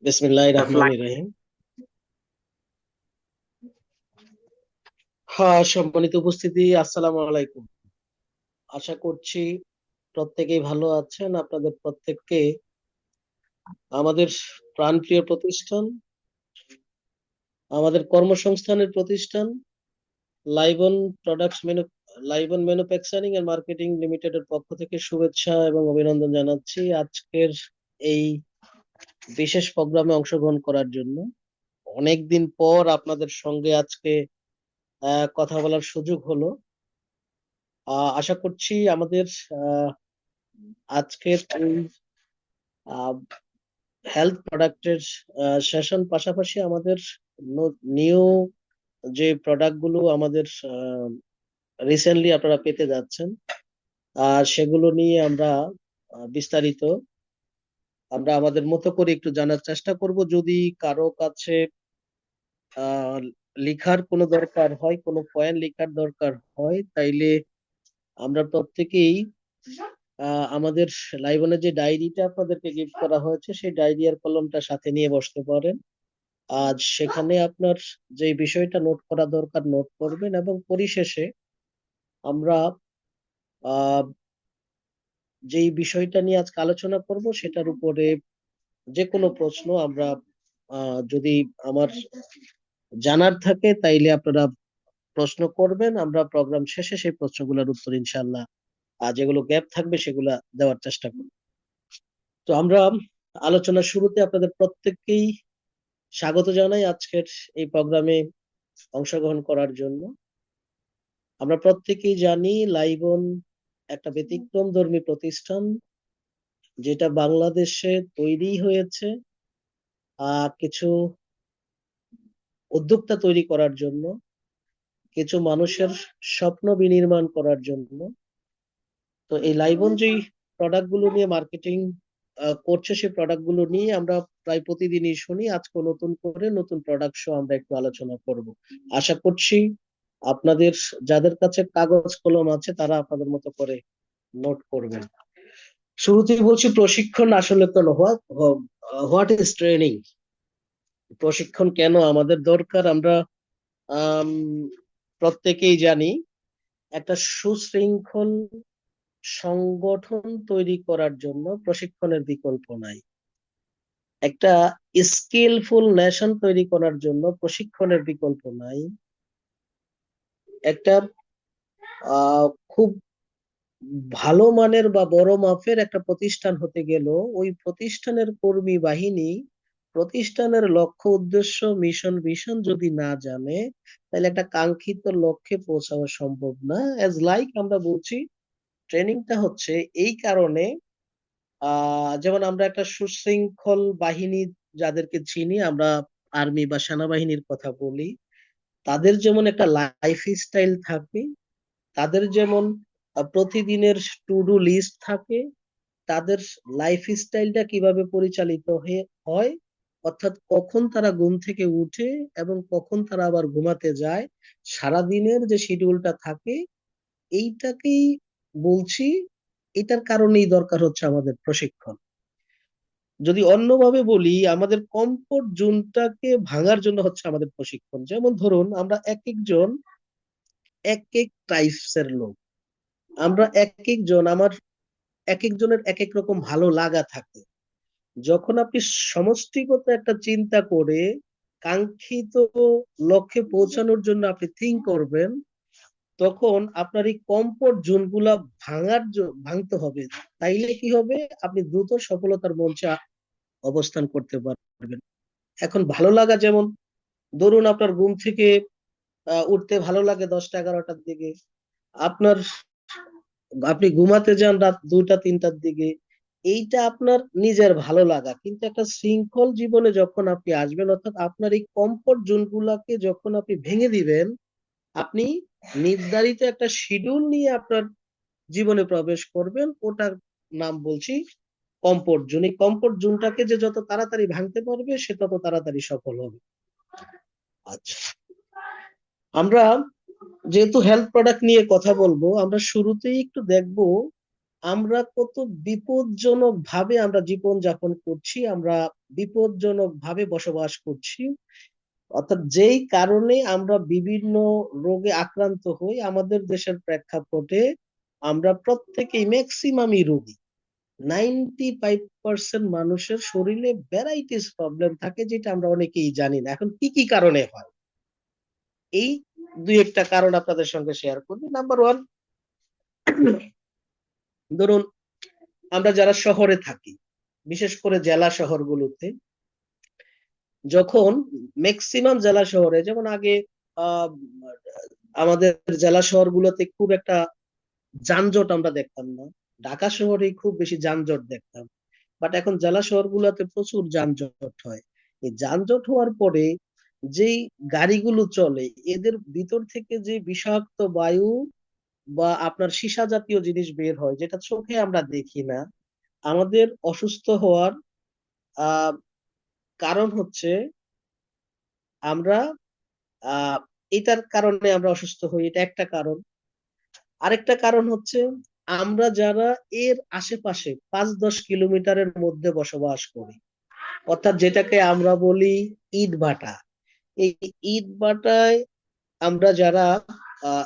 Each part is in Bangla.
বিসমিল্লাহির রহমানির রহিম। হ্যাঁ, সম্মানিত উপস্থিতি, আসসালামু আলাইকুম। আশা করছি প্রত্যেকেই ভালো আছেন। আপনাদের প্রত্যেককে আমাদের প্রাণপ্রিয় প্রতিষ্ঠান, আমাদের কর্মসংস্থানের প্রতিষ্ঠান লাইবন প্রোডাক্টস লাইবন ম্যানুফ্যাকচারিং এন্ড মার্কেটিং লিমিটেডের পক্ষ থেকে শুভেচ্ছা এবং অভিনন্দন জানাচ্ছি আজকের এই বিশেষ প্রোগ্রামে অংশগ্রহণ করার জন্য। অনেকদিন পর আপনাদের সঙ্গে আজকে কথা বলার সুযোগ হলো। আশা করছি আমাদের আহ, আজকের এই হেলথ প্রোডাক্টের সেশন পাশাপাশি আমাদের নিউ যে প্রোডাক্ট গুলো আমাদের রিসেন্টলি আপনারা পেতে যাচ্ছেন, সেগুলো নিয়ে আমরা বিস্তারিত আমরা আমাদের মতো করে একটু জানার চেষ্টা করব। যদি কারো কাছে আহ লিখার কোনো দরকার হয়, কোনো পয়েন্ট লিখার দরকার হয়, তাইলে আমরা প্রত্যেকেই আমাদের লাইবনের যে ডায়েরিটা আপনাদেরকে গিফট করা হয়েছে সেই ডায়েরি আর কলমটা সাথে নিয়ে বসতে পারেন। আজ সেখানে আপনার যে বিষয়টা নোট করা দরকার নোট করবেন, এবং পরিশেষে আমরা আহ যেই বিষয়টা নিয়ে আজকে আলোচনা করব সেটার উপরে যে কোনো প্রশ্ন আমরা যদি আমার জানার থাকে তাইলে আপনারা প্রশ্ন করবেন। আমরা প্রোগ্রাম শেষে সেই প্রশ্নগুলোর উত্তর ইনশাল্লাহ যেগুলো গ্যাপ থাকবে সেগুলা দেওয়ার চেষ্টা করব। তো আমরা আলোচনার শুরুতে আপনাদের প্রত্যেককেই স্বাগত জানাই আজকের এই প্রোগ্রামে অংশগ্রহণ করার জন্য। আমরা প্রত্যেকেই জানি লাইবন একটা ব্যতিক্রমধর্মী প্রতিষ্ঠান, যেটা বাংলাদেশে তৈরি হয়েছে কিছু উদ্যোক্তা তৈরি করার জন্য, কিছু মানুষের স্বপ্ন বিনির্মাণ করার জন্য। তো এই লাইবন যেই প্রোডাক্ট গুলো নিয়ে মার্কেটিং করছে, সেই প্রোডাক্ট গুলো নিয়ে আমরা প্রায় প্রতিদিনই শুনি। আজকে নতুন করে নতুন প্রোডাক্ট শো আমরা একটু আলোচনা করব। আশা করছি আপনাদের যাদের কাছে কাগজ কলম আছে তারা আপনাদের মতো করে নোট করবেন। শুরুতেই বলছি, প্রশিক্ষণ আসলে কেন, হোয়াট ইজ ট্রেনিং, প্রশিক্ষণ কেন আমাদের দরকার। আমরা আম, প্রত্যেকেই জানি একটা সুশৃঙ্খল সংগঠন তৈরি করার জন্য প্রশিক্ষণের বিকল্প নাই। একটা স্কিলফুল নেশন তৈরি করার জন্য প্রশিক্ষণের বিকল্প নাই। একটা খুব ভালো মানের বা বড় মাপের একটা প্রতিষ্ঠান হতে গেল, ওই প্রতিষ্ঠানের কর্মী বাহিনী প্রতিষ্ঠানের লক্ষ্য উদ্দেশ্য মিশন ভিশন যদি না জানে, তাহলে একটা কাঙ্ক্ষিত লক্ষ্যে পৌঁছানো সম্ভব না। এজ লাইক আমরা বলছি, ট্রেনিংটা হচ্ছে এই কারণে যেমন আমরা একটা সুশৃঙ্খল বাহিনী যাদেরকে চিনি, আমরা আর্মি বা সেনাবাহিনীর কথা বলি, তাদের যেমন একটা লাইফ স্টাইল থাকে, তাদের যেমন প্রতিদিনের টু ডু লিস্ট থাকে, তাদের লাইফ স্টাইলটা কিভাবে পরিচালিত হয়, অর্থাৎ কখন তারা ঘুম থেকে উঠে এবং কখন তারা আবার ঘুমাতে যায়, সারাদিনের যে শিডিউলটা থাকে, এইটাকেই বলছি। এটার কারণেই দরকার হচ্ছে আমাদের প্রশিক্ষণ। যদি অন্যভাবে বলি, আমাদের কমফোর্ট জোনটাকে ভাঙার জন্য হচ্ছে আমাদের প্রশিক্ষণ। যেমন ধরুন, আমরা এক একজন এক এক টাইপস এর লোক, আমরা এক একজন আমার এক একজনের এক এক রকম ভালো লাগা থাকে। যখন আপনি সমষ্টিগত একটা চিন্তা করে কাঙ্ক্ষিত লক্ষ্যে পৌঁছানোর জন্য আপনি থিঙ্ক করবেন, তখন আপনার এই কমফোর্ট জোন গুলা ভাঙতে হবে। তাইলে কি হবে, আপনি দ্রুত সফলতার মঞ্চে অবস্থান করতে পারবেন। এখন ভালো লাগা, যেমন ধরুন আপনার ঘুম থেকে উঠতে ভালো লাগে 10টা 11টার দিকে, আপনার আপনি ঘুমাতে যান রাত 2টা 3টার দিকে, এইটা আপনার নিজের ভালো লাগা। কিন্তু একটা শৃঙ্খল জীবনে যখন আপনি আসবেন, অর্থাৎ আপনার এই কমফোর্ট জোন গুলাকে যখন আপনি ভেঙে দিবেন, আপনি নির্ধারিত একটা শিডিউল নিয়ে আপনার জীবনে প্রবেশ করবেন, ওটার নাম বলছি কমফোর্ট জোন। এই কমফোর্ট জোনটাকে যে যত তাড়াতাড়ি ভাঙতে পারবে সে তত তাড়াতাড়ি সফল হবে। আচ্ছা, আমরা যেহেতু হেলথ প্রোডাক্ট নিয়ে কথা বলবো, আমরা শুরুতেই একটু দেখবো আমরা কত বিপজ্জনক ভাবে আমরা জীবন যাপন করছি, আমরা বিপজ্জনক ভাবে বসবাস করছি। অর্থাৎ যেই কারণে আমরা বিভিন্ন রোগে আক্রান্ত হই আমাদের দেশের প্রেক্ষাপটে, আমরা প্রত্যেকেই ম্যাক্সিমামই রোগী। 95% মানুষের শরীরে ভ্যারাইটিস প্রবলেম থাকে, যেটা আমরা অনেকেই জানি না। এখন কি কি কারণে হয়, এই দুই একটা কারণ আপনাদের সঙ্গে শেয়ার করবো। নাম্বার ওয়ান, ধরুন আমরা যারা শহরে থাকি, বিশেষ করে জেলা শহরগুলোতে, যখন ম্যাক্সিমাম জেলা শহরে, যেমন আগে আহ আমাদের জেলা শহরগুলোতে খুব একটা যানজট আমরা দেখতাম না, ঢাকা শহরে খুব বেশি যানজট দেখতাম, বাট এখন জেলা শহরগুলোতে প্রচুর যানজট হয়। এই যানজট হওয়ার পরে যেই গাড়িগুলো চলে, এদের ভিতর থেকে যে বিষাক্ত বায়ু বা আপনার সীসা জাতীয় জিনিস বের হয়, যেটা চোখে আমরা দেখি না, আমাদের অসুস্থ হওয়ার আহ কারণ হচ্ছে আমরা আহ এটার কারণে আমরা অসুস্থ হই, এটা একটা কারণ। আরেকটা কারণ হচ্ছে আমরা যারা এর আশেপাশে 5-10 কিলোমিটারের মধ্যে বসবাস করি, অর্থাৎ যেটাকে আমরা বলি ইট ভাটা। এই ইট ভাটায় আমরা যারা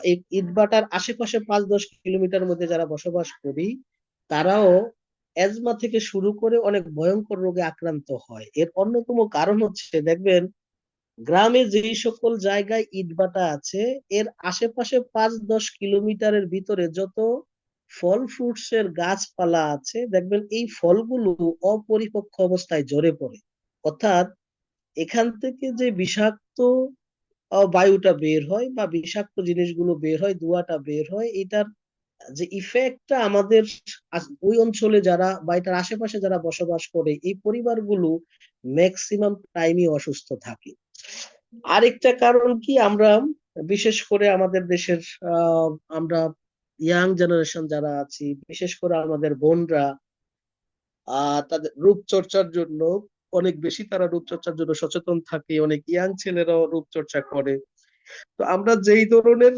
এই ইট ভাটার আশেপাশে 5-10 কিলোমিটার মধ্যে যারা বসবাস করি, তারাও অ্যাজমা থেকে শুরু করে অনেক ভয়ঙ্কর রোগে আক্রান্ত হয়। এর অন্যতম কারণ হচ্ছে, দেখবেন গ্রামে যেই সকল জায়গায় ইটভাটা আছে, এর আশেপাশে 5-10 কিলোমিটারের ভিতরে যত ফল ফ্রুটস এর গাছপালা আছে, দেখবেন এই ফলগুলো অপরিপক্ক অবস্থায় ঝরে পড়ে। অর্থাৎ এখান থেকে যে বিষাক্ত বায়ুটা বের হয় বা বিষাক্ত জিনিসগুলো বের হয়, ধোঁয়াটা বের হয়, এটার যে ইফেক্টটা আমাদের ওই অঞ্চলে যারা বা এটার আশেপাশে যারা বসবাস করে, এই পরিবারগুলো ম্যাক্সিমাম টাইমই অসুস্থ থাকে। আরেকটা কারণ কি, আমরা বিশেষ করে আমাদের দেশের আহ আমরা ইয়াং জেনারেশন যারা আছি, বিশেষ করে আমাদের বোনরা, তাদের রূপচর্চার জন্য অনেক বেশি, তারা রূপচর্চার জন্য সচেতন থাকে, অনেক ইয়াং ছেলেরাও রূপচর্চা করে। তো আমরা যেই ধরনের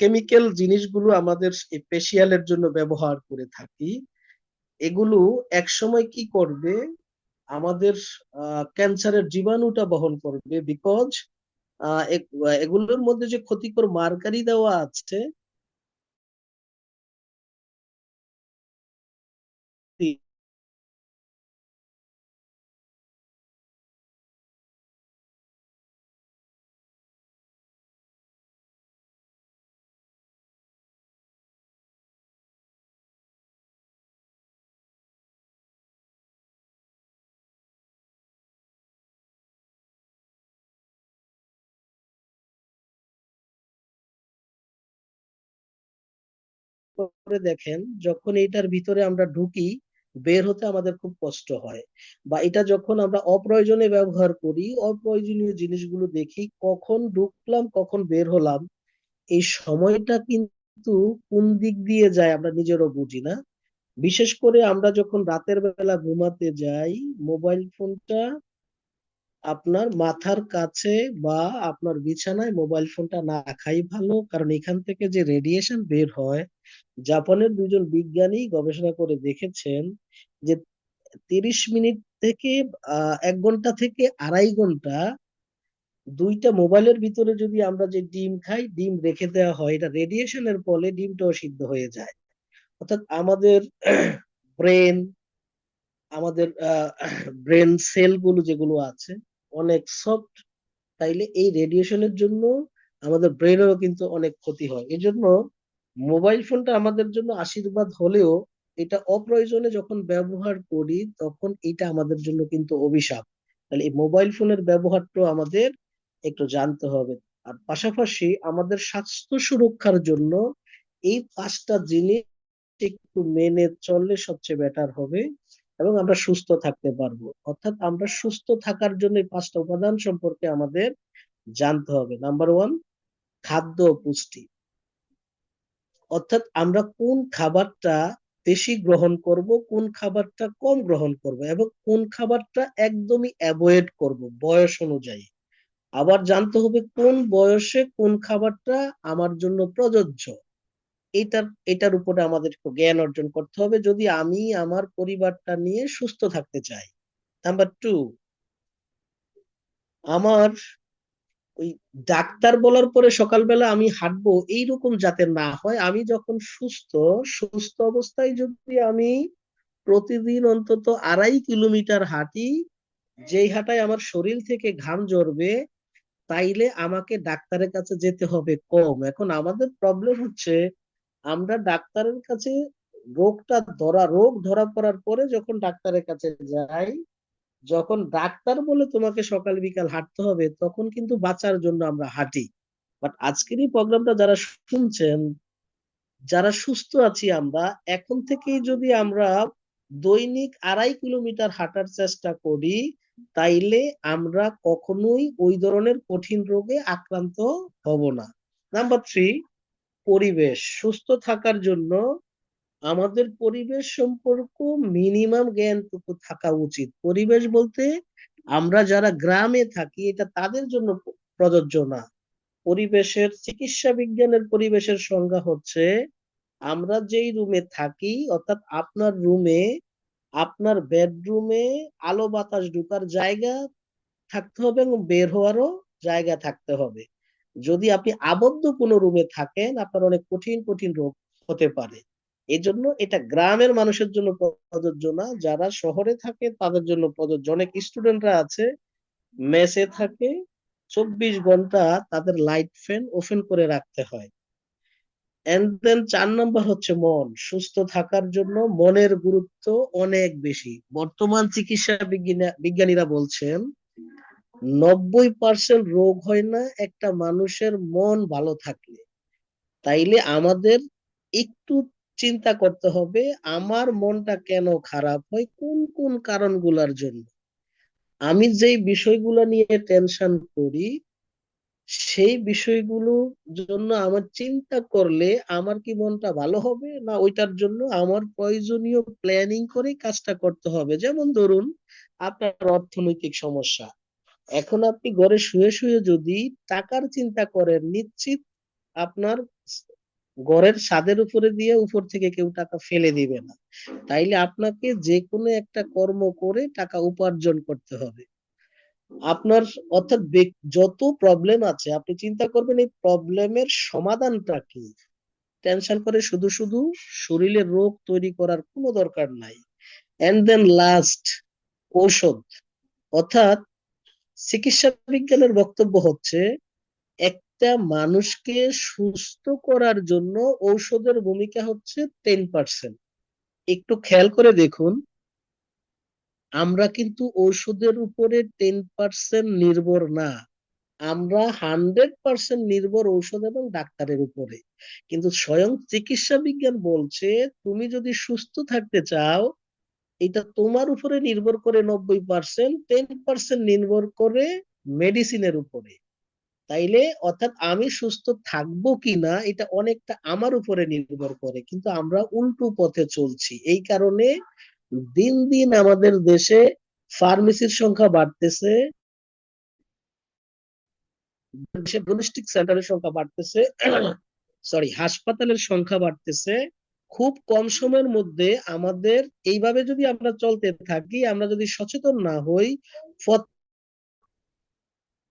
কেমিক্যাল জিনিসগুলো আমাদের এই ফেসিয়ালের জন্য ব্যবহার করে থাকি, এগুলো এক সময় কি করবে, আমাদের ক্যান্সারের জীবাণুটা বহন করবে। বিকজ এগুলোর মধ্যে যে ক্ষতিকর মার্কারি দেওয়া আছে, করে দেখেন, যখন এটার ভিতরে আমরা ঢুকি, বের হতে আমাদের খুব কষ্ট হয়। বা এটা যখন আমরা অপ্রয়োজনে ব্যবহার করি, অপ্রয়োজনীয় জিনিসগুলো দেখি, কখন ঢুকলাম কখন বের হলাম, এই সময়টা কিন্তু কোন দিক দিয়ে যায় আমরা নিজেরও বুঝি না। বিশেষ করে আমরা যখন রাতের বেলা ঘুমাতে যাই, মোবাইল ফোনটা আপনার মাথার কাছে বা আপনার বিছানায় মোবাইল ফোনটা না রাখাই ভালো, কারণ এখান থেকে যে রেডিয়েশন বের হয়, জাপানের দুজন বিজ্ঞানী গবেষণা করে দেখেছেন যে 30 মিনিট থেকে 1 ঘন্টা থেকে 2.5 ঘন্টা দুইটা মোবাইলের ভিতরে যদি আমরা যে ডিম খাই, ডিম রেখে দেওয়া হয়, এটা রেডিয়েশনের ফলে ডিমটাও সিদ্ধ হয়ে যায়। অর্থাৎ আমাদের ব্রেন, আমাদের ব্রেন সেল গুলো যেগুলো আছে অনেক সফট, তাইলে এই রেডিয়েশনের জন্য আমাদের ব্রেনেরও কিন্তু অনেক ক্ষতি হয়। এজন্য মোবাইল ফোনটা আমাদের জন্য আশীর্বাদ হলেও, এটা অপ্রয়োজনে যখন ব্যবহার করি তখন এটা আমাদের জন্য কিন্তু অভিশাপ। তাহলে এই মোবাইল ফোনের ব্যবহারটা আমাদের একটু জানতে হবে। আর পাশাপাশি আমাদের স্বাস্থ্য সুরক্ষার জন্য এই 5টা জিনিস একটু মেনে চললে সবচেয়ে বেটার হবে, এবং আমরা সুস্থ থাকতে পারবো। অর্থাৎ আমরা সুস্থ থাকার জন্য এই 5টা উপাদান সম্পর্কে আমাদের জানতে হবে। নাম্বার ওয়ান, খাদ্য ও পুষ্টি। অর্থাৎ আমরা কোন খাবারটা বেশি গ্রহণ করব, কোন খাবারটা কম গ্রহণ করব, এবং কোন খাবারটা একদমই অ্যাভয়েড করব বয়স অনুযায়ী। আবার জানতে হবে কোন বয়সে কোন খাবারটা আমার জন্য প্রযোজ্য। এটার উপরে আমাদের একটু জ্ঞান অর্জন করতে হবে যদি আমি আমার পরিবারটা নিয়ে সুস্থ থাকতে চাই। নাম্বার টু, আমার ওই ডাক্তার বলার পরে সকালবেলা আমি হাঁটবো এইরকম যাতে না হয়। আমি যখন সুস্থ, সুস্থ অবস্থায় যদি আমি প্রতিদিন অন্তত 2.5 কিলোমিটার হাঁটি, যেই হাঁটায় আমার শরীর থেকে ঘাম ঝরবে, তাইলে আমাকে ডাক্তারের কাছে যেতে হবে কম। এখন আমাদের প্রবলেম হচ্ছে, আমরা ডাক্তারের কাছে রোগ ধরা পড়ার পরে যখন ডাক্তারের কাছে যাই, যখন ডাক্তার বলে তোমাকে সকাল বিকাল হাঁটতে হবে, তখন কিন্তু বাঁচার জন্য আমরা হাঁটি। বাট আজকের এই প্রোগ্রামটা যারা শুনছেন, যারা সুস্থ আছি আমরা, এখন থেকেই যদি আমরা দৈনিক 2.5 কিলোমিটার হাঁটার চেষ্টা করি, তাইলে আমরা কখনোই ওই ধরনের কঠিন রোগে আক্রান্ত হব না। নাম্বার থ্রি, পরিবেশ। সুস্থ থাকার জন্য আমাদের পরিবেশ সম্পর্ক মিনিমাম জ্ঞানটুকু থাকা উচিত। পরিবেশ বলতে আমরা যারা গ্রামে থাকি এটা তাদের জন্য প্রযোজ্য না। পরিবেশের, চিকিৎসা বিজ্ঞানের পরিবেশের সংজ্ঞা হচ্ছে, আমরা যেই রুমে থাকি, অর্থাৎ আপনার রুমে, আপনার বেডরুমে আলো বাতাস ঢোকার জায়গা থাকতে হবে এবং বের হওয়ারও জায়গা থাকতে হবে। যদি আপনি আবদ্ধ কোনো রুমে থাকেন, আপনার অনেক কঠিন কঠিন রোগ হতে পারে। এই জন্য এটা গ্রামের মানুষের জন্য প্রযোজ্য না, যারা শহরে থাকে তাদের জন্য প্রযোজ্য। অনেক স্টুডেন্টরা আছে মেসে থাকে, 24 ঘন্টা তাদের লাইট ফ্যান ওপেন করে রাখতে হয়। এন্ড দেন 4 নম্বর হচ্ছে মন। সুস্থ থাকার জন্য মনের গুরুত্ব অনেক বেশি। বর্তমান চিকিৎসা বিজ্ঞানীরা বলছেন 90% রোগ হয় না একটা মানুষের মন ভালো থাকলে। তাইলে আমাদের একটু চিন্তা করতে হবে, আমার মনটা কেন খারাপ হয়, কোন কোন কারণগুলোর জন্য। আমি যেই বিষয়গুলো নিয়ে টেনশন করি, সেই বিষয়গুলো জন্য আমার চিন্তা করলে আমার কি মনটা ভালো হবে, না ওইটার জন্য আমার প্রয়োজনীয় প্ল্যানিং করে কাজটা করতে হবে। যেমন ধরুন, আপনার অর্থনৈতিক সমস্যা, এখন আপনি ঘরে শুয়ে শুয়ে যদি টাকার চিন্তা করেন, নিশ্চিত আপনার ঘরের ছাদের উপরে দিয়ে উপর থেকে কেউ টাকা ফেলে দিবে না। তাইলে আপনাকে যে কোনো একটা কর্ম করে টাকা উপার্জন করতে হবে। আপনার, অর্থাৎ যত প্রবলেম আছে আপনি চিন্তা করবেন এই প্রবলেমের সমাধানটা কি। টেনশন করে শুধু শুধু শরীরে রোগ তৈরি করার কোনো দরকার নাই। এন্ড দেন লাস্ট, ঔষধ। অর্থাৎ চিকিৎসা বিজ্ঞানের বক্তব্য হচ্ছে, একটা মানুষকে সুস্থ করার জন্য ঔষধের ভূমিকা হচ্ছে 10%। একটু খেয়াল করে দেখুন, আমরা কিন্তু ঔষধের উপরে 10% নির্ভর না, আমরা 100% নির্ভর ঔষধ এবং ডাক্তারের উপরে। কিন্তু স্বয়ং চিকিৎসা বিজ্ঞান বলছে, তুমি যদি সুস্থ থাকতে চাও, এটা তোমার উপরে নির্ভর করে 90%, 10% নির্ভর করে মেডিসিনের উপরে। তাইলে অর্থাৎ আমি সুস্থ থাকবো কিনা এটা অনেকটা আমার উপরে নির্ভর করে, কিন্তু আমরা উল্টো পথে চলছি। এই কারণে দিন দিন আমাদের দেশে ফার্মেসির সংখ্যা বাড়তেছে, ডায়াগনস্টিক সেন্টারের সংখ্যা বাড়তেছে, সরি, হাসপাতালের সংখ্যা বাড়তেছে। খুব কম সময়ের মধ্যে আমাদের এইভাবে যদি আমরা চলতে থাকি, আমরা যদি সচেতন না হই,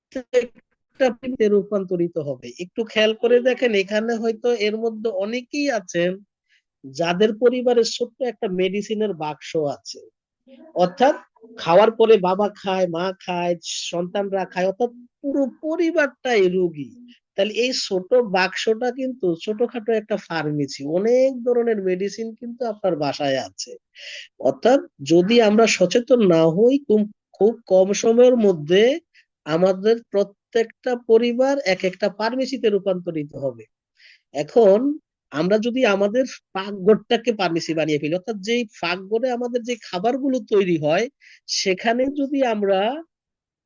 প্রত্যেকটা রূপান্তরিত হবে। একটু খেয়াল করে দেখেন, এখানে হয়তো এর মধ্যে অনেকেই আছেন যাদের পরিবারের ছোট্ট একটা মেডিসিনের বাক্স আছে। অর্থাৎ খাওয়ার পরে বাবা খায়, মা খায়, সন্তানরা খায়, অর্থাৎ পুরো পরিবারটাই রোগী। তাহলে এই ছোট বাক্সটা কিন্তু ছোটখাটো একটা ফার্মেসি, অনেক ধরনের মেডিসিন কিন্তু আপনার বাসায় আছে। অর্থাৎ যদি আমরা সচেতন না হই, খুব খুব কম সময়ের মধ্যে আমাদের প্রত্যেকটা পরিবার এক একটা ফার্মেসিতে রূপান্তরিত হবে। এখন আমরা যদি আমাদের পাকঘরটাকে ফার্মেসি বানিয়ে ফেলি, অর্থাৎ যেই পাকঘরে আমাদের যে খাবারগুলো তৈরি হয়, সেখানে যদি আমরা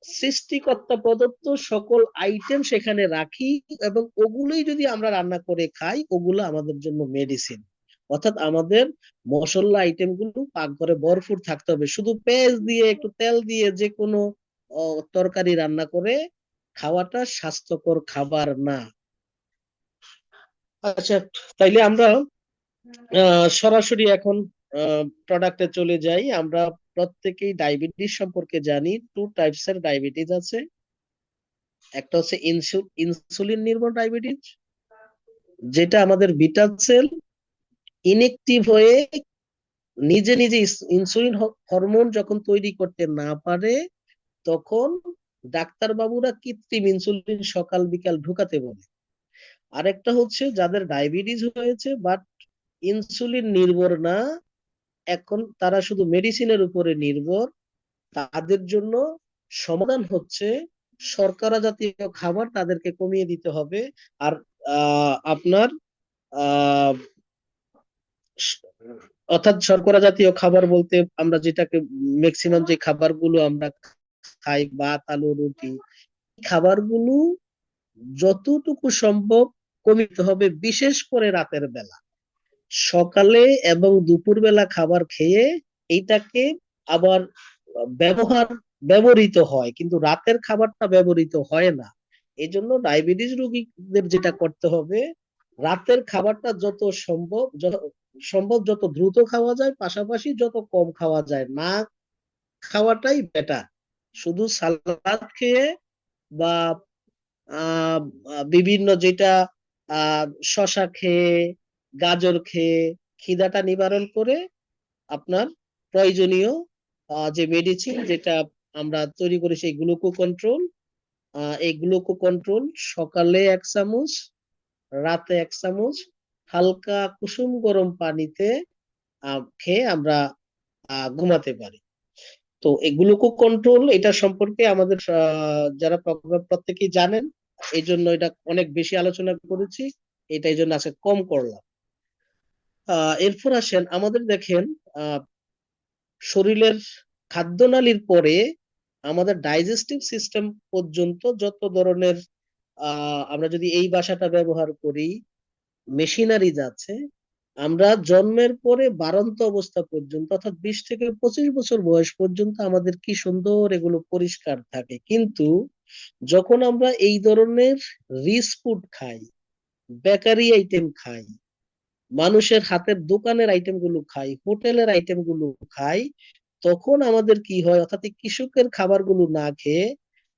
সৃষ্টিকর্তা প্রদত্ত সকল আইটেম সেখানে রাখি এবং ওগুলোই যদি আমরা রান্না করে খাই, ওগুলো আমাদের জন্য মেডিসিন। অর্থাৎ আমাদের মশলা আইটেম গুলো পাকঘরে ভরপুর থাকতে হবে। শুধু পেঁয়াজ দিয়ে একটু তেল দিয়ে যে কোনো তরকারি রান্না করে খাওয়াটা স্বাস্থ্যকর খাবার না। আচ্ছা, তাইলে আমরা সরাসরি এখন প্রোডাক্টে চলে যাই। আমরা প্রত্যেকেই ডায়াবেটিস সম্পর্কে জানি। টু টাইপস এর ডায়াবেটিস আছে। একটা হচ্ছে ইনসুলিন নির্ভর ডায়াবেটিস, যেটা আমাদের বিটা সেল ইনএক্টিভ হয়ে নিজে নিজে ইনসুলিন হরমোন যখন তৈরি করতে না পারে, তখন ডাক্তার বাবুরা কৃত্রিম ইনসুলিন সকাল বিকাল ঢুকাতে বলে। আরেকটা হচ্ছে যাদের ডায়াবেটিস হয়েছে বাট ইনসুলিন নির্ভর না, এখন তারা শুধু মেডিসিনের উপরে নির্ভর, তাদের জন্য সমাধান হচ্ছে শর্করা জাতীয় খাবার তাদেরকে কমিয়ে দিতে হবে। আর আপনার আহ অর্থাৎ শর্করা জাতীয় খাবার বলতে আমরা যেটাকে ম্যাক্সিমাম যে খাবারগুলো আমরা খাই, ভাত আলু রুটি, খাবারগুলো যতটুকু সম্ভব কমিতে হবে, বিশেষ করে রাতের বেলা। সকালে এবং দুপুর বেলা খাবার খেয়ে এইটাকে আবার ব্যবহার ব্যবহৃত হয়, কিন্তু রাতের খাবারটা ব্যবহৃত হয় না। এই জন্য ডায়াবেটিস রোগীদের যেটা করতে হবে, রাতের খাবারটা যত সম্ভব যত দ্রুত খাওয়া যায়, পাশাপাশি যত কম খাওয়া যায় না খাওয়াটাই বেটার। শুধু সালাদ খেয়ে বা আহ বিভিন্ন যেটা আহ শশা খেয়ে, গাজর খেয়ে খিদাটা নিবারণ করে আপনার প্রয়োজনীয় যে মেডিসিন যেটা আমরা তৈরি করি সেই গ্লুকো কন্ট্রোল, এই গ্লুকো কন্ট্রোল সকালে 1 চামচ, রাতে 1 চামচ হালকা কুসুম গরম পানিতে খেয়ে আমরা ঘুমাতে পারি। তো এই গ্লুকো কন্ট্রোল এটা সম্পর্কে আমাদের যারা প্রত্যেকেই জানেন, এই জন্য এটা অনেক বেশি আলোচনা করেছি, এটা এই জন্য আজকে কম করলাম। এরপর আসেন আমাদের দেখেন আহ শরীরের খাদ্যনালীর পরে আমাদের ডাইজেস্টিভ সিস্টেম পর্যন্ত যত ধরনের আমরা যদি এই ভাষাটা ব্যবহার করি, মেশিনারিজ আছে। আমরা জন্মের পরে বাড়ন্ত অবস্থা পর্যন্ত অর্থাৎ 20 থেকে 25 বছর বয়স পর্যন্ত আমাদের কি সুন্দর এগুলো পরিষ্কার থাকে, কিন্তু যখন আমরা এই ধরনের রিচ ফুড খাই, বেকারি আইটেম খাই, মানুষের হাতের দোকানের আইটেম গুলো খাই, হোটেলের আইটেম গুলো খাই, তখন আমাদের কি হয়, অর্থাৎ এই কৃষকের খাবারগুলো না খেয়ে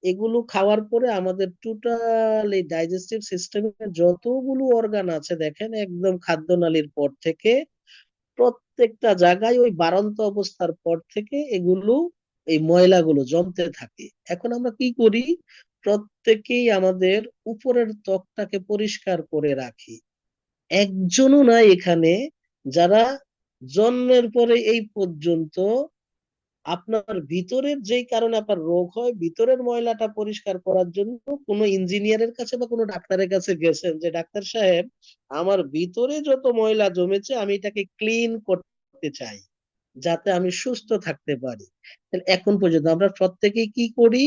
এগুলো খাওয়ার পরে আমাদের টোটাল এই ডাইজেস্টিভ সিস্টেমের যতগুলো অর্গান আছে দেখেন, একদম খাদ্যনালীর পর থেকে প্রত্যেকটা জায়গায় ওই বাড়ন্ত অবস্থার পর থেকে এগুলো এই ময়লাগুলো জমতে থাকে। এখন আমরা কি করি, প্রত্যেকেই আমাদের উপরের ত্বকটাকে পরিষ্কার করে রাখি। একজনও নাই এখানে যারা জন্মের পরে এই পর্যন্ত আপনার ভিতরের যেই কারণে আপনার রোগ হয়, ভিতরের ময়লাটা পরিষ্কার করার জন্য কোনো ইঞ্জিনিয়ারের কাছে বা কোনো ডাক্তারের কাছে গেছেন যে ডাক্তার সাহেব, আমার ভিতরে যত ময়লা জমেছে আমি এটাকে ক্লিন করতে চাই যাতে আমি সুস্থ থাকতে পারি। তাহলে এখন পর্যন্ত আমরা প্রত্যেকেই কি করি,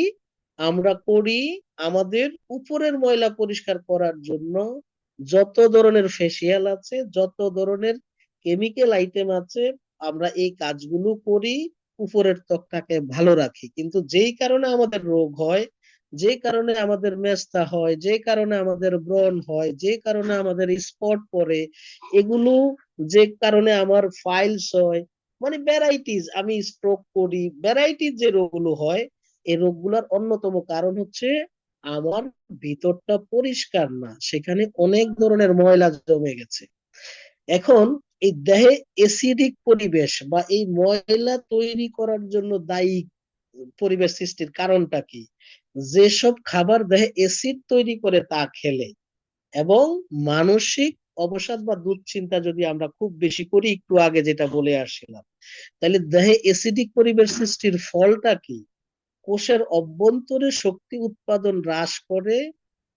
আমরা করি আমাদের উপরের ময়লা পরিষ্কার করার জন্য যত ধরনের ফেসিয়াল আছে, যত ধরনের কেমিক্যাল আইটেম আছে, আমরা এই কাজগুলো করি উপরের ত্বকটাকে ভালো রাখি। কিন্তু যেই কারণে আমাদের রোগ হয়, যে কারণে আমাদের মেস্তা হয়, যে কারণে আমাদের ব্রণ হয়, যে কারণে আমাদের স্পট পড়ে, এগুলো যে কারণে আমার ফাইলস হয়, মানে ভ্যারাইটিস, আমি স্ট্রোক করি, ভ্যারাইটিস যে রোগগুলো হয়, এই রোগগুলোর অন্যতম কারণ হচ্ছে আমার ভিতরটা পরিষ্কার না, সেখানে অনেক ধরনের ময়লা জমে গেছে। এখন এই দেহে এসিডিক পরিবেশ বা এই ময়লা তৈরি করার জন্য দায়ী পরিবেশ সৃষ্টির কারণটা কি, যেসব খাবার দেহে এসিড তৈরি করে তা খেলে এবং মানসিক অবসাদ বা দুশ্চিন্তা যদি আমরা খুব বেশি করি, একটু আগে যেটা বলে আসছিলাম, তাহলে দেহে এসিডিক পরিবেশ সৃষ্টির ফলটা কি, কোষের অভ্যন্তরে শক্তি উৎপাদন হ্রাস করে,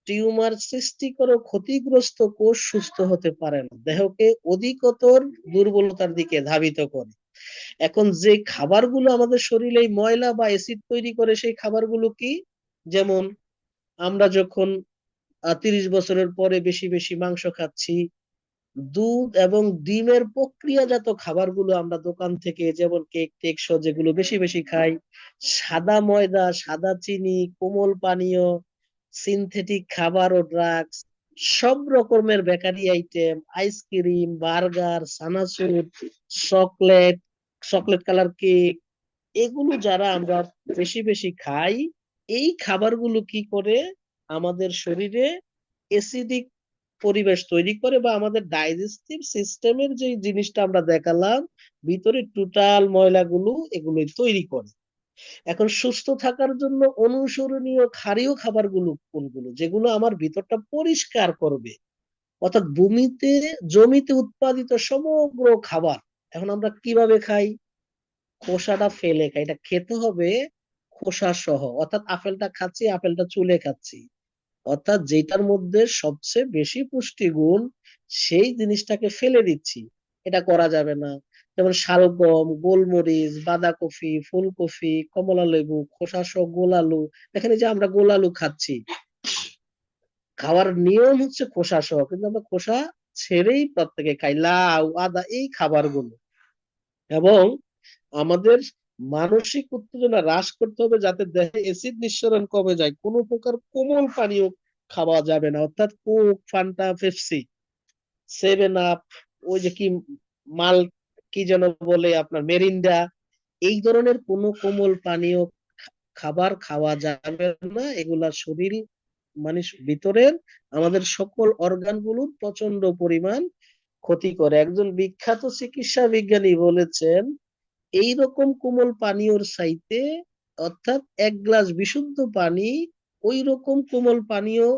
টিউমার সৃষ্টি করে, ক্ষতিগ্রস্ত কোষ সুস্থ হতে পারে না, দেহকে অধিকতর দুর্বলতার দিকে ধাবিত করে। এখন যে খাবারগুলো আমাদের শরীরে এই ময়লা বা অ্যাসিড তৈরি করে সেই খাবারগুলো কি, যেমন আমরা যখন 30 বছরের পরে বেশি বেশি মাংস খাচ্ছি, দুধ এবং ডিমের প্রক্রিয়াজাত খাবারগুলো আমরা দোকান থেকে যেমন কেক টেক সহ যেগুলো বেশি বেশি খাই, সাদা ময়দা, সাদা চিনি, কোমল পানীয়, সিনথেটিক খাবার ও ড্রাগস, সব রকমের বেকারি আইটেম, আইসক্রিম, বার্গার, সানাসুর, চকলেট, চকলেট কালার কেক, এগুলো যারা আমরা বেশি বেশি খাই, এই খাবারগুলো কি করে আমাদের শরীরে অ্যাসিডিক পরিবেশ তৈরি করে, বা আমাদের ডাইজেস্টিভ সিস্টেমের যে জিনিসটা আমরা দেখালাম ভিতরে টোটাল ময়লাগুলো এগুলোই তৈরি করে। এখন সুস্থ থাকার জন্য অনুসরণীয় ক্ষারীয় খাবারগুলো কোনগুলো, যেগুলো আমার ভিতরটা পরিষ্কার করবে, অর্থাৎ জমিতে উৎপাদিত সমগ্র খাবার। এখন আমরা কিভাবে খাই? খোসাটা ফেলে খাই। এটা খেতে হবে খোসা সহ, অর্থাৎ আপেলটা খাচ্ছি, আপেলটা চুলে খাচ্ছি, অর্থাৎ যেটার মধ্যে সবচেয়ে বেশি পুষ্টিগুণ সেই জিনিসটাকে ফেলে দিচ্ছি। এটা করা যাবে না। যেমন শালগম, গোলমরিচ, বাঁধাকপি, ফুলকপি, কমলা লেবু, খোসা সহ গোল আলু। এখানে যে আমরা গোল আলু খাচ্ছি, খাওয়ার নিয়ম হচ্ছে খোসা সহ, কিন্তু আমরা খোসা ছেড়েই প্রত্যেকে খাই। লাউ, আদা, এই খাবারগুলো। এবং আমাদের মানসিক উত্তেজনা হ্রাস করতে হবে, যাতে দেহে অ্যাসিড নিঃসরণ কমে যায়। কোনো প্রকার কোমল পানীয় খাওয়া যাবে না, অর্থাৎ কোক, ফান্টা, পেপসি, 7 আপ, ওই যে কি মাল, কি যেন বলে আপনার, মেরিন্ডা, এই ধরনের কোনো কোমল পানীয় খাবার খাওয়া যাবে না। এগুলা শরীর মানে ভিতরের আমাদের সকল অর্গান গুলোর প্রচন্ড পরিমাণ ক্ষতি করে। একজন বিখ্যাত চিকিৎসা বিজ্ঞানী বলেছেন, এই রকম কোমল পানীয়র চাইতে, অর্থাৎ 1 গ্লাস বিশুদ্ধ পানি, ওই রকম কোমল পানীয়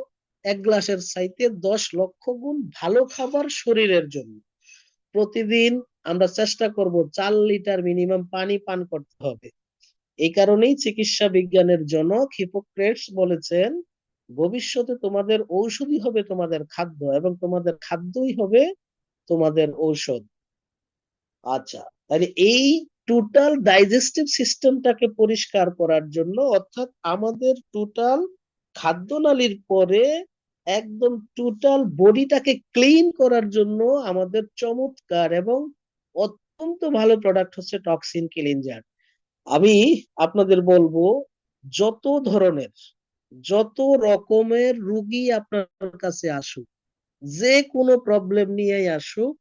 1 গ্লাসের চাইতে 10 লক্ষ গুণ ভালো খাবার শরীরের জন্য। প্রতিদিন আমরা চেষ্টা করব 4 লিটার মিনিমাম পানি পান করতে হবে। এই কারণেই চিকিৎসা বিজ্ঞানের জনক হিপোক্রেটস বলেছেন, ভবিষ্যতে তোমাদের ঔষধই হবে তোমাদের খাদ্য, এবং তোমাদের খাদ্যই হবে তোমাদের ঔষধ। আচ্ছা, তাহলে এই টোটাল ডাইজেস্টিভ সিস্টেমটাকে পরিষ্কার করার জন্য, অর্থাৎ আমাদের টোটাল খাদ্যনালীর পরে একদম টোটাল বডিটাকে ক্লিন করার জন্য আমাদের চমৎকার এবং অত্যন্ত ভালো প্রোডাক্ট হচ্ছে টক্সিন ক্লিনজার। আমি আপনাদের বলবো, যত ধরনের, যত রকমের রুগী আপনার কাছে আসুক, যে কোনো প্রবলেম নিয়েই আসুক,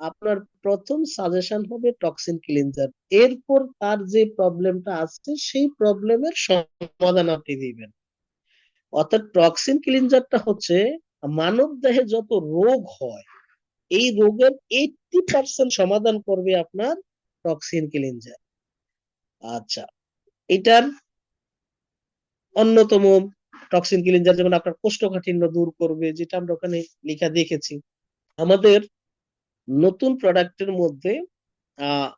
আপনার প্রথম সাজেশন হবে টক্সিন ক্লিনজার। এরপর তার যে প্রবলেমটা আছে সেই প্রবলেমের সমাধান আপনি দিবেন। অর্থাৎ টক্সিন ক্লিনজারটা হচ্ছে মানব দেহে যত রোগ হয়, এই রোগের 80% সমাধান করবে আপনার টক্সিন ক্লিনজার। আচ্ছা, এটার অন্যতম টক্সিন ক্লিনজার যেমন আপনার কোষ্ঠকাঠিন্য দূর করবে, যেটা আমরা ওখানে লেখা দেখেছি। আমাদের নতুন প্রোডাক্টের মধ্যে আহ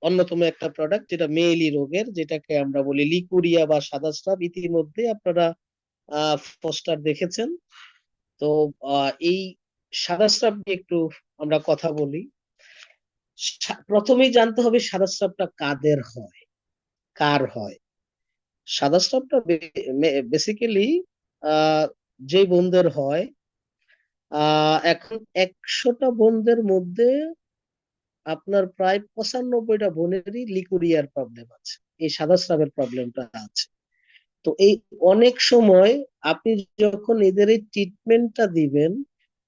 অন্যতম একটা প্রোডাক্ট, যেটা মেয়েলি রোগের, যেটাকে আমরা বলি লিকুরিয়া বা সাদা স্রাব। ইতিমধ্যে আপনারা পোস্টার দেখেছেন। তো এই সাদা স্রাব নিয়ে একটু আমরা কথা বলি। প্রথমেই জানতে হবে সাদা স্রাবটা কাদের হয়, কার হয়। সাদা স্রাবটা বেসিক্যালি যে বোনদের হয়, এখন 100টা বোনদের মধ্যে আপনার প্রায় 95টা বোনেরই লিকুরিয়ার প্রবলেম আছে, এই সাদা স্রাবের প্রবলেমটা আছে। তো এই অনেক সময় আপনি যখন এদের এই ট্রিটমেন্টটা দিবেন,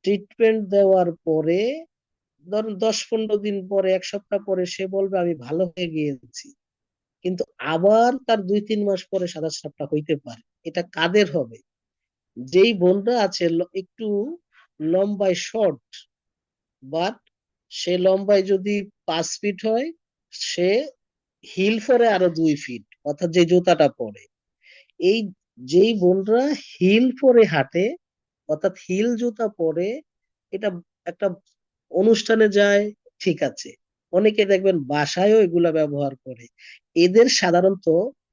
ট্রিটমেন্ট দেওয়ার পরে ধরুন 10-15 দিন পরে, 1 সপ্তাহ পরে সে বলবে আমি ভালো হয়ে গিয়েছি, কিন্তু আবার তার 2-3 মাস পরে সাদা স্রাবটা হইতে পারে। এটা কাদের হবে? যেই বোনটা আছে একটু লম্বায় শর্ট, বাট সে লম্বায় যদি 5 ফিট হয়, সে হিল পরে আরো 2 ফিট, অর্থাৎ যে জুতাটা পরে, এই যেই বোনরা হিল পরে হাঁটে, অর্থাৎ হিল জুতা পরে, এটা একটা অনুষ্ঠানে যায়, ঠিক আছে, অনেকে দেখবেন বাসায়ও এগুলা ব্যবহার করে, এদের সাধারণত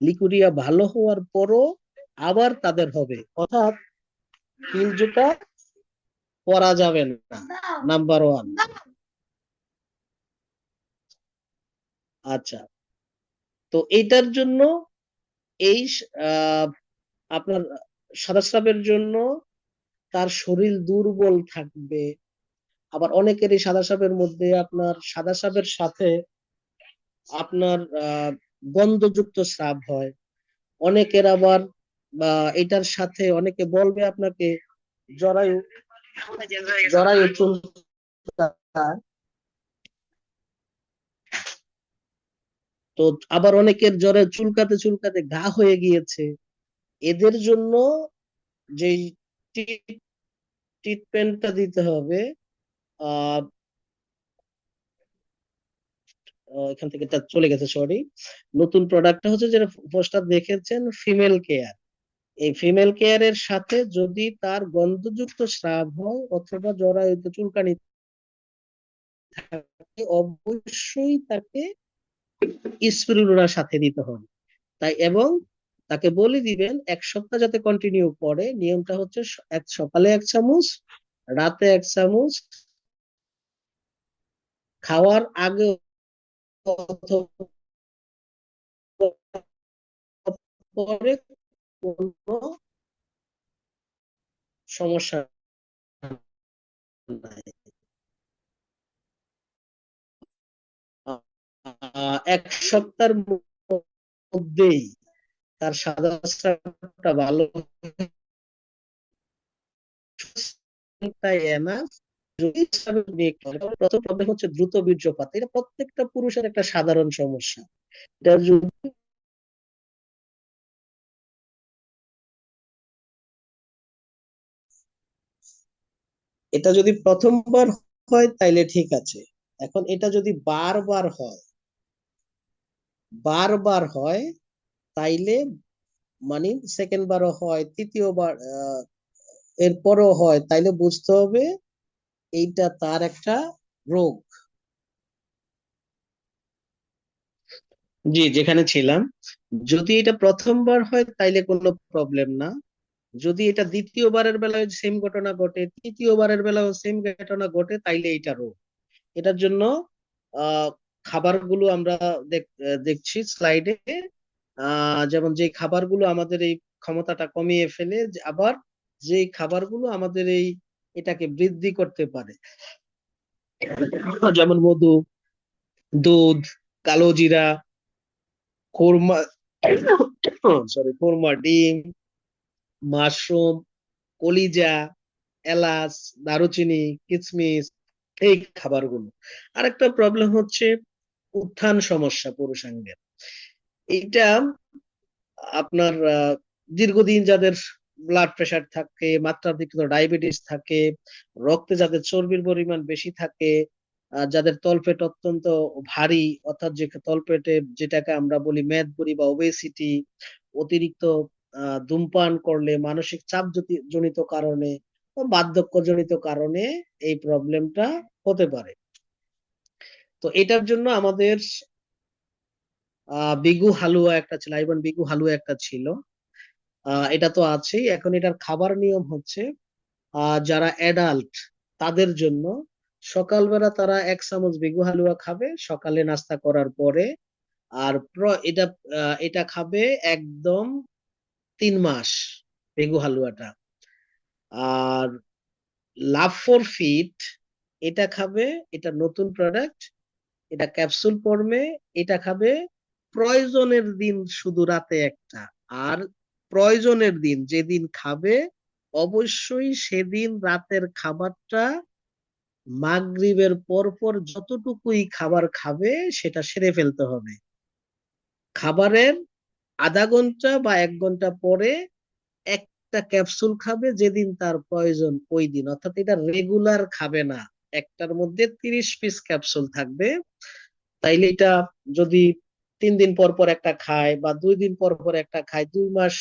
লিকুরিয়া ভালো হওয়ার পরও আবার তাদের হবে। অর্থাৎ হিল জুতা পরা যাবে না, নাম্বার ওয়ান। আচ্ছা, তো এইটার জন্য এই আহ আপনার সাদা স্রাবের জন্য তার শরীর দুর্বল থাকবে। আবার অনেকেরই সাদা স্রাবের মধ্যে আপনার সাদা স্রাবের সাথে আপনার গন্ধযুক্ত স্রাব হয়। অনেকের আবার বা এটার সাথে অনেকে বলবে আপনাকে জরায়ু জরায়ু চুলকায়। তো আবার অনেকের জ্বরে চুলকাতে চুলকাতে ঘা হয়ে গিয়েছে। এদের জন্য যে ট্রিটমেন্টটা দিতে হবে, আহ এখান থেকে এটা চলে গেছে, সরি। নতুন প্রোডাক্টটা হচ্ছে যেটা পোস্টার দেখেছেন, ফিমেল কেয়ার। এই ফিমেল কেয়ারের সাথে যদি তার গন্ধযুক্ত স্রাব হয় অথবা জরায়ুতে চুলকানি থাকে, অবশ্যই তাকে স্পিরুলিনার সাথে দিতে হবে। তাই এবং তাকে বলে দিবেন 1 সপ্তাহ যাতে কন্টিনিউ করে। নিয়মটা হচ্ছে সকালে 1 চামচ, রাতে 1 চামচ, খাওয়ার আগে অথবা পরে কোনো সমস্যা নাই। 1 সপ্তাহের মধ্যেই তার সাদা স্রাবটা ভালো এনাফ। যদি প্রথম প্রবলেম হচ্ছে দ্রুত বীর্যপাত, এটা প্রত্যেকটা পুরুষের একটা সাধারণ সমস্যা। এটা যদি এটা যদি প্রথমবার হয় তাইলে ঠিক আছে। এখন এটা যদি বারবার হয়, বারবার হয়, তাইলে মানে সেকেন্ড বারও হয়, তৃতীয়বার এরপরও হয়, তাইলে বুঝতে হবে এইটা তার একটা রোগ। জি, যেখানে ছিলাম, যদি এটা প্রথমবার হয় তাইলে কোনো প্রবলেম না। যদি এটা দ্বিতীয়বারের বেলায় সেম ঘটনা ঘটে, তৃতীয়বারের বেলায় সেম ঘটনা ঘটে, তাইলে এটা রোগ। এটার জন্য আহ খাবারগুলো আমরা দেখছি স্লাইডে, যেমন যে খাবারগুলো আমাদের এই ক্ষমতাটা কমিয়ে ফেলে, আবার যে খাবারগুলো আমাদের এই এটাকে বৃদ্ধি করতে পারে, যেমন মধু, দুধ, কালো জিরা, কোরমা, সরি, কোরমা, ডিম, মাশরুম, কলিজা, এলাচ, দারুচিনি, কিশমিশ, এই খাবারগুলো। আরেকটা প্রবলেম হচ্ছে উত্থান সমস্যা পুরুষাঙ্গের। এইটা আপনার দীর্ঘদিন যাদের ব্লাড প্রেশার থাকে, মাত্রাতিরিক্ত ডায়াবেটিস থাকে, রক্তে যাদের চর্বির পরিমাণ বেশি থাকে, যাদের তলপেট অত্যন্ত ভারী, অর্থাৎ যে তলপেটে যেটাকে আমরা বলি মেদবুড়ি বা ওবেসিটি, অতিরিক্ত ধূমপান করলে, মানসিক চাপ জনিত কারণে বা বার্ধক্যজনিত কারণে এই প্রবলেমটা হতে পারে। তো এটার জন্য আমাদের বিগু হালুয়া একটা ছিল, আইবান বিগু হালুয়া একটা ছিল। এটা তো আছেই। এখন এটার খাবার নিয়ম হচ্ছে, যারা অ্যাডাল্ট তাদের জন্য সকালবেলা তারা 1 চামচ বিগু হালুয়া খাবে সকালে নাস্তা করার পরে। আর এটা এটা খাবে একদম 3 মাস, বিগু হালুয়াটা। আর লাভ ফর ফিট এটা খাবে, এটা নতুন প্রোডাক্ট, এটা ক্যাপসুল ফর্মে। এটা খাবে প্রয়োজনের দিন শুধু রাতে একটা। আর প্রয়োজনের দিন যেদিন খাবে, অবশ্যই সেদিন রাতের খাবারটা মাগরিবের পর পর যতটুকুই খাবার খাবে সেটা সেরে ফেলতে হবে। খাবারের আধা ঘন্টা বা 1 ঘন্টা পরে একটা ক্যাপসুল খাবে, যেদিন তার প্রয়োজন ওই দিন, অর্থাৎ এটা রেগুলার খাবে না। একটার মধ্যে 30 পিস ক্যাপসুল থাকবে। তাইলে এটা যদি 3 দিন পর পর একটা খায় বা 2 দিন পর পর একটা খায়, 2 মাস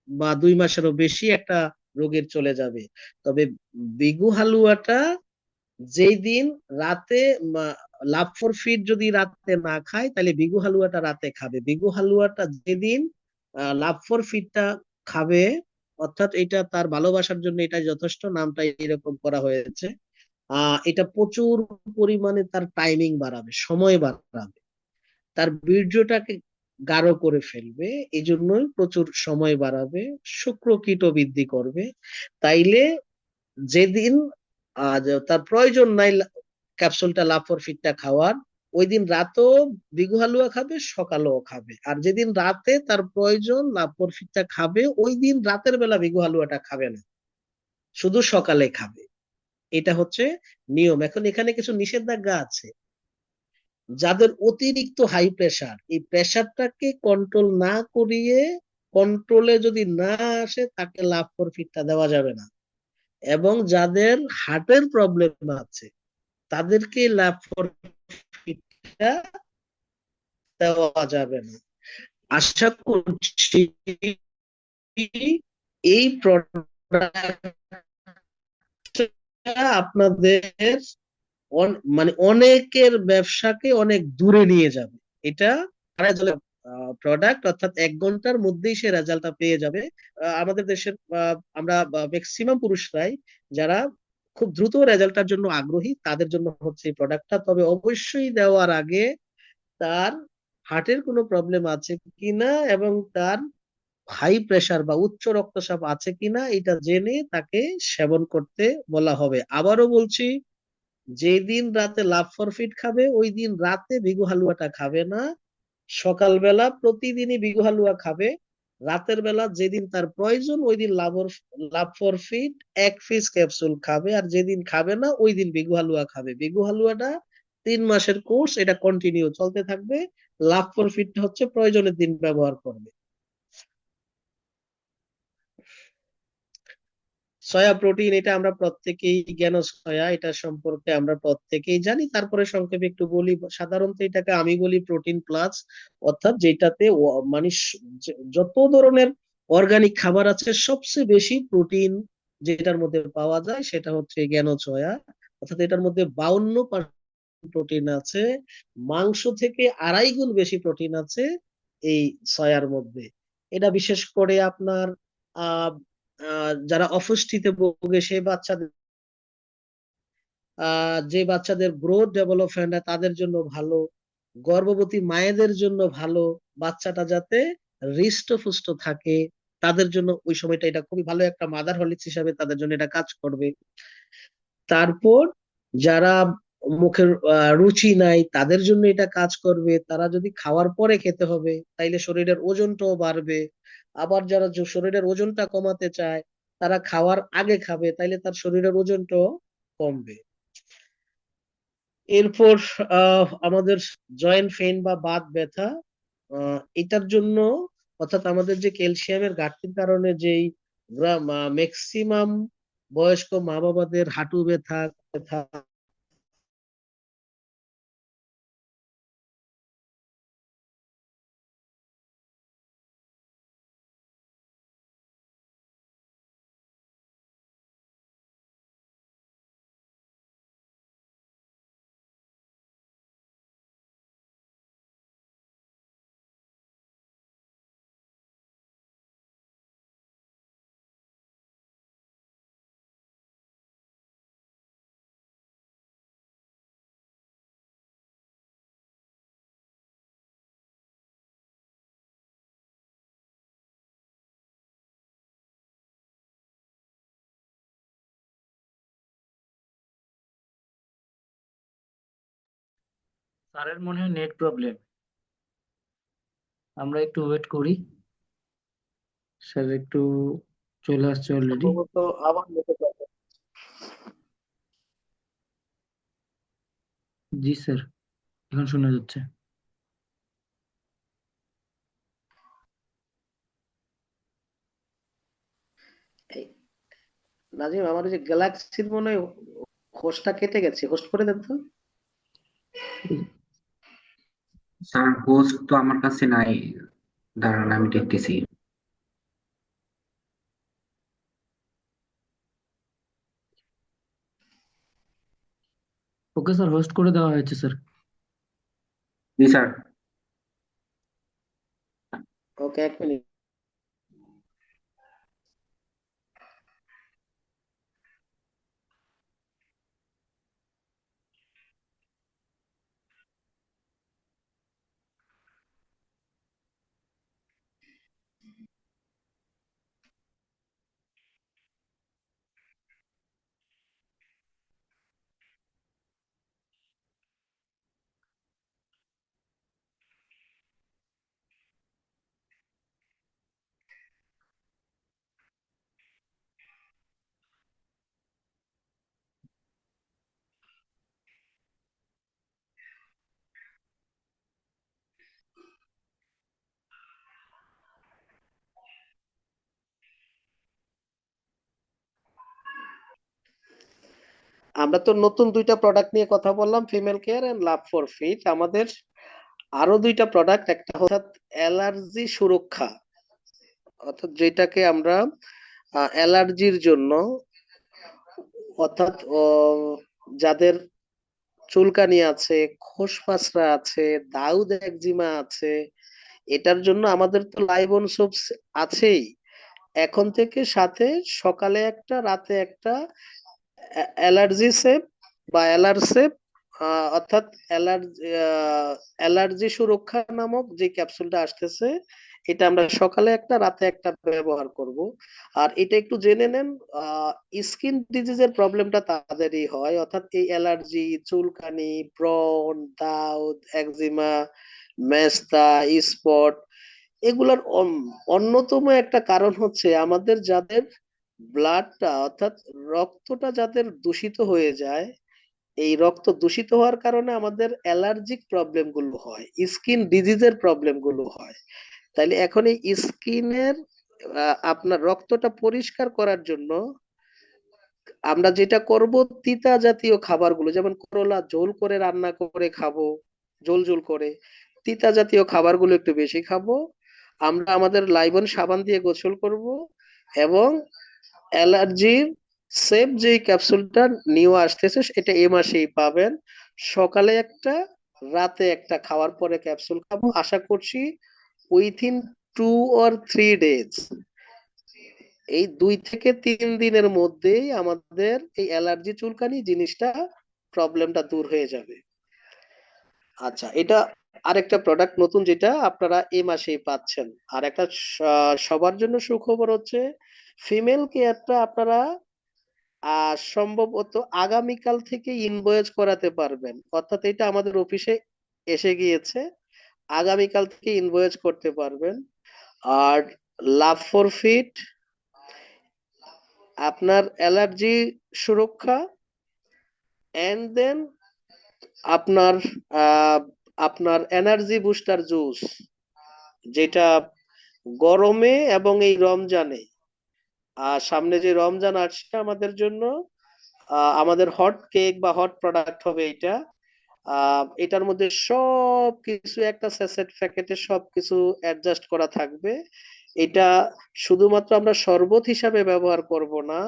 বা 2 মাসেরও বেশি একটা রোগের চলে যাবে। তবে বিগু হালুয়াটা যেই দিন রাতে, লাভ ফর ফিট যদি রাতে না খায় তাহলে বিগু হালুয়াটা রাতে খাবে। বিগু হালুয়াটা যেদিন লাভ ফর ফিটটা খাবে, অর্থাৎ এটা তার ভালোবাসার জন্য এটা যথেষ্ট, নামটা এরকম করা হয়েছে। এটা প্রচুর পরিমাণে তার টাইমিং বাড়াবে, সময় বাড়াবে, তার বীর্যটাকে গাঢ় করে ফেলবে, এই জন্যই প্রচুর সময় বাড়াবে, শুক্রকীট বৃদ্ধি করবে। তাইলে যেদিন তার প্রয়োজন নাই ক্যাপসুলটা লাভ ফর ফিটটা খাওয়ার, ওই দিন রাতেও বিঘু হালুয়া খাবে, সকালেও খাবে। আর যেদিন রাতে তার প্রয়োজন লাভ প্রফিটটা খাবে, ওই দিন রাতের বেলা বিঘু হালুয়াটা খাবে না, শুধু সকালে খাবে। এটা হচ্ছে নিয়ম। এখন এখানে কিছু নিষেধাজ্ঞা আছে। যাদের অতিরিক্ত হাই প্রেসার, এই প্রেসারটাকে কন্ট্রোল না করিয়ে, কন্ট্রোলে যদি না আসে, তাকে লাভ প্রফিটটা দেওয়া যাবে না। এবং যাদের হার্টের প্রবলেম আছে, তাদেরকে লাভ প্রফিটটা দেওয়া যাবে না। আশা করছি এই প্রোডাক্টটা আপনাদের মানে অনেকের ব্যবসাকে অনেক দূরে নিয়ে যাবে। এটা প্রোডাক্ট, অর্থাৎ 1 ঘন্টার মধ্যেই সে রেজাল্টটা পেয়ে যাবে। আমাদের দেশের আমরা ম্যাক্সিমাম পুরুষরাই যারা খুব দ্রুত রেজাল্টটার জন্য আগ্রহী, তাদের জন্য হচ্ছে এই প্রোডাক্টটা। তবে অবশ্যই দেওয়ার আগে তার হার্টের কোনো প্রবলেম আছে কিনা এবং তার হাই প্রেসার বা উচ্চ রক্তচাপ আছে কিনা এটা জেনে তাকে সেবন করতে বলা হবে। আবারও বলছি, যেদিন রাতে লাভ ফরফিট খাবে, ওই দিন রাতে বিগু হালুয়াটা খাবে না, সকালবেলা প্রতিদিনই বিগু হালুয়া খাবে। রাতের বেলা যেদিন তার প্রয়োজন, ওই দিন লাভ ফরফিট 1 পিস ক্যাপসুল খাবে। আর যেদিন খাবে না, ওই দিন বিগু হালুয়া খাবে। বিগু হালুয়াটা 3 মাসের কোর্স, এটা কন্টিনিউ চলতে থাকবে। লাভ ফরফিট হচ্ছে প্রয়োজনের দিন ব্যবহার করবে। সয়া প্রোটিন, এটা আমরা প্রত্যেকেই জ্ঞান, সয়া এটা সম্পর্কে আমরা প্রত্যেকেই জানি। তারপরে সংক্ষেপে একটু বলি, সাধারণত এটাকে আমি বলি প্রোটিন প্লাস। অর্থাৎ যেটাতে মানে যত ধরনের অর্গানিক খাবার আছে, সবচেয়ে বেশি প্রোটিন যেটার মধ্যে পাওয়া যায় সেটা হচ্ছে জ্ঞান সয়া। অর্থাৎ এটার মধ্যে 52% প্রোটিন আছে। মাংস থেকে 2.5 গুণ বেশি প্রোটিন আছে এই সয়ার মধ্যে। এটা বিশেষ করে আপনার আহ যারা অপুষ্টিতে ভোগে সেই বাচ্চাদের, যে বাচ্চাদের গ্রোথ ডেভেলপমেন্ট তাদের জন্য ভালো, গর্ভবতী মায়েদের জন্য ভালো, বাচ্চাটা যাতে হৃষ্টপুষ্ট থাকে তাদের জন্য ওই সময়টা এটা খুবই ভালো একটা মাদার হরলিক্স হিসাবে তাদের জন্য এটা কাজ করবে। তারপর যারা মুখের রুচি নাই তাদের জন্য এটা কাজ করবে, তারা যদি খাওয়ার পরে খেতে হবে তাইলে শরীরের ওজনটাও বাড়বে। আবার যারা শরীরের ওজনটা কমাতে চায়, তারা খাওয়ার আগে খাবে, তাইলে তার শরীরের ওজনটাও কমবে। এরপর আমাদের জয়েন্ট পেইন বা বাত ব্যথা, এটার জন্য, অর্থাৎ আমাদের যে ক্যালসিয়ামের ঘাটতির কারণে যেই ম্যাক্সিমাম বয়স্ক মা বাবাদের হাঁটু ব্যথা ব্যথা স্যারের মনে হয় নেট প্রবলেম। আমরা একটু ওয়েট করি। স্যার একটু চলে আসছে অলরেডি। সম্ভবত আবার মতো কথা। জি স্যার, এখন শোনা যাচ্ছে। এই, নাজিম, আমার ওই যে গ্যালাক্সির মনে হয় হোস্টটা কেটে গেছে, হোস্ট করে দেন তো। স্যার হোস্ট তো আমার কাছে নাই, দাঁড়ান আমি দেখতেছি। ওকে স্যার, হোস্ট করে দেওয়া হয়েছে স্যার। জি স্যার। Okay, 1 minute. আমরা তো নতুন দুইটা প্রোডাক্ট নিয়ে কথা বললাম, female care and love for fit. আমাদের আরো দুইটা প্রোডাক্ট, একটা হচ্ছে অ্যালার্জি সুরক্ষা, যেটাকে আমরা অ্যালার্জির জন্য, অর্থাৎ যাদের চুলকানি আছে, খোসপাসরা আছে, দাউদ একজিমা আছে, এটার জন্য আমাদের তো লাইবন সোপস আছেই। এখন থেকে সাথে সকালে একটা, রাতে একটা অ্যালার্জি সেপ বা অ্যালার্সেপ, অর্থাৎ অ্যালার্জি সুরক্ষা নামক যে ক্যাপসুলটা আসতেছে, এটা আমরা সকালে একটা, রাতে একটা ব্যবহার করব। আর এটা একটু জেনে নেন, স্কিন ডিজিজের প্রবলেমটা তাদেরই হয়, অর্থাৎ এই অ্যালার্জি, চুলকানি, ব্রণ, দাউদ, একজিমা, মেস্তা, স্পট, এগুলার অন্যতম একটা কারণ হচ্ছে আমাদের যাদের ব্লাডটা, অর্থাৎ রক্তটা যাদের দূষিত হয়ে যায়, এই রক্ত দূষিত হওয়ার কারণে আমাদের অ্যালার্জিক প্রবলেম গুলো হয়, স্কিন ডিজিজের প্রবলেম গুলো হয়। তাইলে এখন এই স্কিনের আপনার রক্তটা পরিষ্কার করার জন্য আমরা যেটা করব, তিতা জাতীয় খাবারগুলো, যেমন করলা ঝোল করে রান্না করে খাবো, ঝোল ঝোল করে তিতা জাতীয় খাবারগুলো একটু বেশি খাবো। আমরা আমাদের লাইবন সাবান দিয়ে গোসল করব, এবং অ্যালার্জির সেফ যে ক্যাপসুলটা নিউ আসতেছে এটা এ মাসেই পাবেন। সকালে একটা, রাতে একটা খাওয়ার পরে ক্যাপসুল খাবো। আশা করছি উইথিন 2 or 3 days, এই 2 থেকে 3 দিনের মধ্যেই আমাদের এই অ্যালার্জি চুলকানি জিনিসটা, প্রবলেমটা দূর হয়ে যাবে। আচ্ছা, এটা আরেকটা প্রোডাক্ট নতুন যেটা আপনারা এই মাসেই পাচ্ছেন। আর একটা সবার জন্য সুখবর হচ্ছে, ফিমেল কেয়ারটা আপনারা সম্ভবত আগামীকাল থেকে ইনভয়েস করাতে পারবেন, অর্থাৎ এটা আমাদের অফিসে এসে গিয়েছে, আগামীকাল থেকে ইনভয়েস করতে পারবেন। আর লাভ ফর ফিট আপনার অ্যালার্জি সুরক্ষা, এন্ড দেন আপনার আহ, আপনার এনার্জি বুস্টার জুস, যেটা গরমে এবং এই রমজানে, সামনে যে রমজান আসছে আমাদের জন্য, আমাদের হট কেক বা হট প্রোডাক্ট হবে এটা। এটার মধ্যে সব কিছু একটা স্যাচেট প্যাকেটে সবকিছু অ্যাডজাস্ট করা থাকবে। এটা শুধুমাত্র আমরা শরবত হিসাবে ব্যবহার করব না,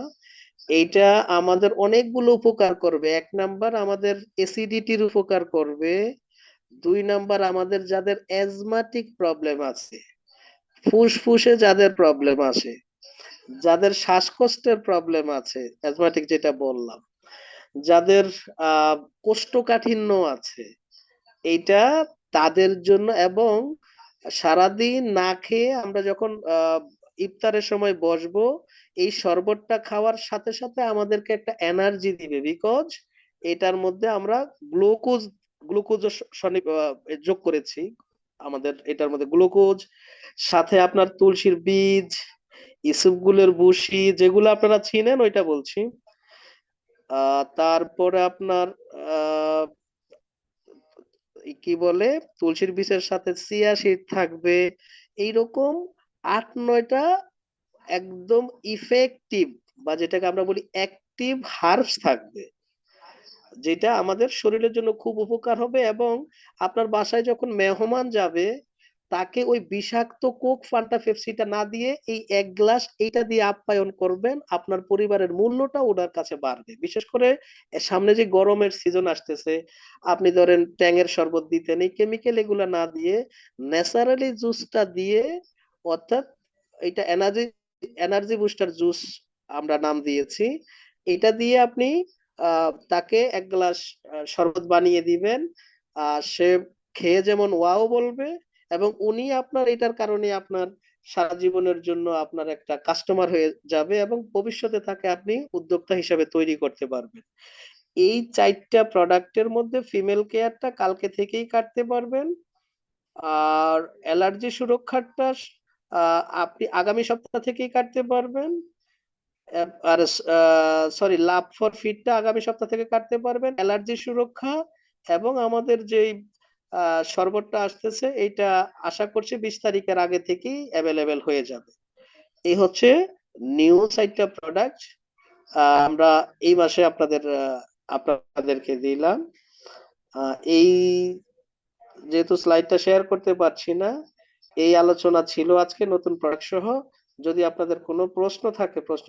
এইটা আমাদের অনেকগুলো উপকার করবে। 1 নাম্বার আমাদের অ্যাসিডিটির উপকার করবে। 2 নাম্বার আমাদের যাদের অ্যাজমাটিক প্রবলেম আছে, ফুসফুসে যাদের প্রবলেম আছে, যাদের শ্বাসকষ্টের প্রবলেম আছে, অ্যাজমাটিক যেটা বললাম, যাদের কোষ্ঠকাঠিন্য আছে, এইটা তাদের জন্য। এবং সারাদিন না খেয়ে আমরা যখন ইফতারের সময় বসবো, এই শরবতটা খাওয়ার সাথে সাথে আমাদেরকে একটা এনার্জি দিবে, বিকজ এটার মধ্যে আমরা গ্লুকোজ গ্লুকোজ যোগ করেছি। আমাদের এটার মধ্যে গ্লুকোজ, সাথে আপনার তুলসীর বীজ, ইসবগুলের ভুসি, যেগুলো আপনারা চিনেন ওইটা বলছি। তারপরে আপনার আহ কি বলে, তুলসীর বীজের সাথে চিয়া সিড থাকবে। এইরকম 8-9টা একদম ইফেক্টিভ, বা যেটাকে আমরা বলি অ্যাক্টিভ হার্বস থাকবে, যেটা আমাদের শরীরের জন্য খুব উপকার হবে। এবং আপনার বাসায় যখন মেহমান যাবে, তাকে ওই বিষাক্ত কোক, ফান্টা, পেপসিটা না দিয়ে এই 1 গ্লাস এইটা দিয়ে আপ্যায়ন করবেন, আপনার পরিবারের মূল্যটা ওনার কাছে বাড়বে। বিশেষ করে সামনে যে গরমের সিজন আসতেছে, আপনি ধরেন ট্যাঙের শরবত দিতেন, এই কেমিক্যাল এগুলা না দিয়ে ন্যাচারালি জুসটা দিয়ে, অর্থাৎ এটা এনার্জি এনার্জি বুস্টার জুস আমরা নাম দিয়েছি, এটা দিয়ে আপনি তাকে 1 গ্লাস শরবত বানিয়ে দিবেন। সে খেয়ে যেমন ওয়াও বলবে, এবং উনি আপনার এটার কারণে আপনার সারা জীবনের জন্য আপনার একটা কাস্টমার হয়ে যাবে, এবং ভবিষ্যতে তাকে আপনি উদ্যোক্তা হিসেবে তৈরি করতে পারবেন। এই 4টা প্রোডাক্টের মধ্যে ফিমেল কেয়ারটা কালকে থেকেই কাটতে পারবেন। আর অ্যালার্জি সুরক্ষাটা আপনি আগামী সপ্তাহ থেকেই কাটতে পারবেন। আর সরি, লাভ ফর ফিটটা আগামী সপ্তাহ থেকে কাটতে পারবেন। অ্যালার্জি সুরক্ষা এবং আমাদের যে শরবতটা আসতেছে, এটা আশা করছি 20 তারিখের আগে থেকেই অ্যাভেলেবেল হয়ে যাবে। এই হচ্ছে নিউ 4টা প্রোডাক্ট আমরা এই মাসে আপনাদের আপনাদেরকে দিলাম। এই যেহেতু স্লাইডটা শেয়ার করতে পারছি না, এই আলোচনা ছিল আজকে নতুন প্রোডাক্ট সহ। যদি আপনাদের কোনো প্রশ্ন থাকে প্রশ্ন